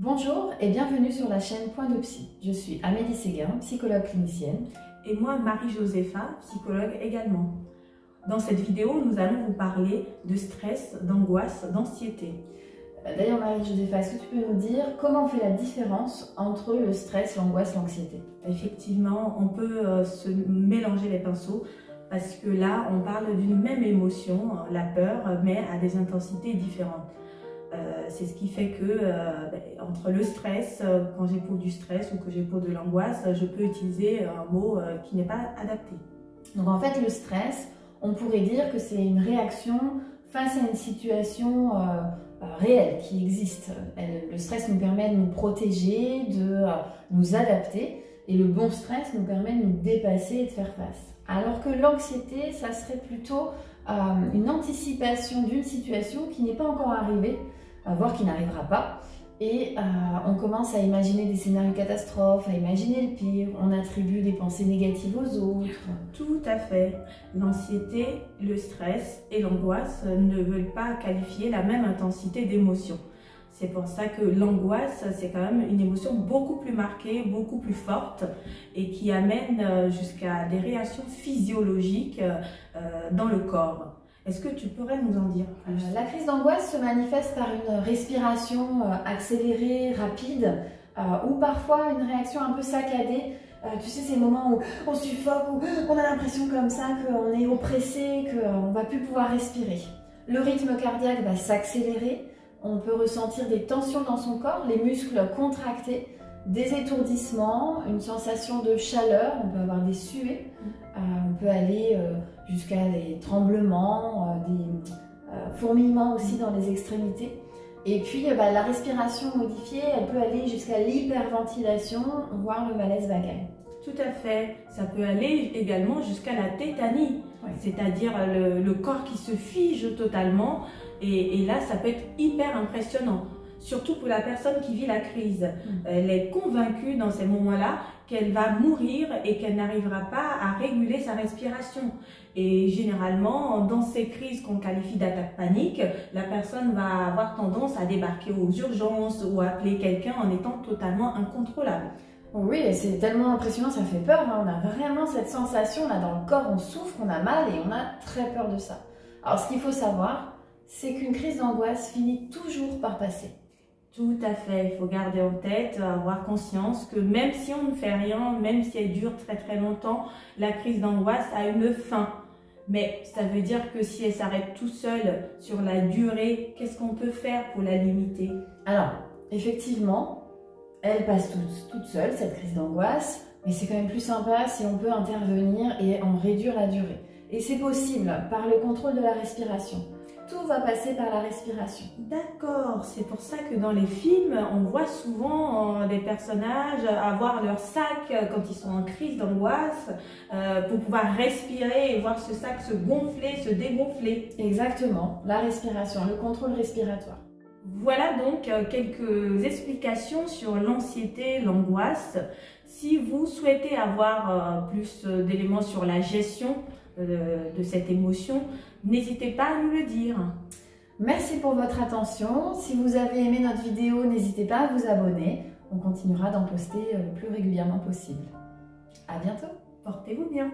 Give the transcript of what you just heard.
Bonjour et bienvenue sur la chaîne Point de Psy. Je suis Amélie Séguin, psychologue clinicienne. Et moi, Marie-Josépha, psychologue également. Dans cette vidéo, nous allons vous parler de stress, d'angoisse, d'anxiété. D'ailleurs, Marie-Josépha, est-ce que tu peux nous dire comment on fait la différence entre le stress, l'angoisse, l'anxiété? Effectivement, on peut se mélanger les pinceaux parce que là, on parle d'une même émotion, la peur, mais à des intensités différentes. C'est ce qui fait que entre le stress, quand j'éprouve du stress ou que j'éprouve de l'angoisse, je peux utiliser un mot qui n'est pas adapté. Donc en fait, le stress, on pourrait dire que c'est une réaction face à une situation réelle qui existe. Le stress nous permet de nous protéger, de nous adapter, et le bon stress nous permet de nous dépasser et de faire face. Alors que l'anxiété, ça serait plutôt une anticipation d'une situation qui n'est pas encore arrivée, voire qui n'arrivera pas. Et on commence à imaginer des scénarios catastrophes, à imaginer le pire, on attribue des pensées négatives aux autres. Tout à fait. L'anxiété, le stress et l'angoisse ne veulent pas qualifier la même intensité d'émotion. C'est pour ça que l'angoisse, c'est quand même une émotion beaucoup plus marquée, beaucoup plus forte et qui amène jusqu'à des réactions physiologiques dans le corps. Est-ce que tu pourrais nous en dire plus? La crise d'angoisse se manifeste par une respiration accélérée, rapide, ou parfois une réaction un peu saccadée. Tu sais, ces moments où on suffoque, où on a l'impression comme ça qu'on est oppressé, qu'on ne va plus pouvoir respirer. Le rythme cardiaque va s'accélérer, on peut ressentir des tensions dans son corps, les muscles contractés, des étourdissements, une sensation de chaleur, on peut avoir des suées, on peut aller jusqu'à des tremblements, des fourmillements aussi dans les extrémités. Et puis la respiration modifiée, elle peut aller jusqu'à l'hyperventilation, voire le malaise vagal. Tout à fait, ça peut aller également jusqu'à la tétanie, c'est-à-dire le corps qui se fige totalement et là ça peut être hyper impressionnant. Surtout pour la personne qui vit la crise. Elle est convaincue dans ces moments-là qu'elle va mourir et qu'elle n'arrivera pas à réguler sa respiration. Et généralement, dans ces crises qu'on qualifie d'attaque panique, la personne va avoir tendance à débarquer aux urgences ou à appeler quelqu'un en étant totalement incontrôlable. Oui, c'est tellement impressionnant, ça fait peur. On a vraiment cette sensation là dans le corps, on souffre, on a mal et on a très peur de ça. Alors ce qu'il faut savoir, c'est qu'une crise d'angoisse finit toujours par passer. Tout à fait, il faut garder en tête, avoir conscience que même si on ne fait rien, même si elle dure très très longtemps, la crise d'angoisse a une fin. Mais ça veut dire que si elle s'arrête tout seule sur la durée, qu'est-ce qu'on peut faire pour la limiter? Alors, effectivement, elle passe toute seule, cette crise d'angoisse, mais c'est quand même plus sympa si on peut intervenir et en réduire la durée. Et c'est possible par le contrôle de la respiration. Tout va passer par la respiration. D'accord, c'est pour ça que dans les films, on voit souvent des personnages avoir leur sac quand ils sont en crise d'angoisse pour pouvoir respirer et voir ce sac se gonfler, se dégonfler. Exactement, la respiration, le contrôle respiratoire. Voilà donc quelques explications sur l'anxiété, l'angoisse. Si vous souhaitez avoir plus d'éléments sur la gestion de cette émotion, n'hésitez pas à nous le dire. Merci pour votre attention. Si vous avez aimé notre vidéo, n'hésitez pas à vous abonner. On continuera d'en poster le plus régulièrement possible. À bientôt. Portez-vous bien.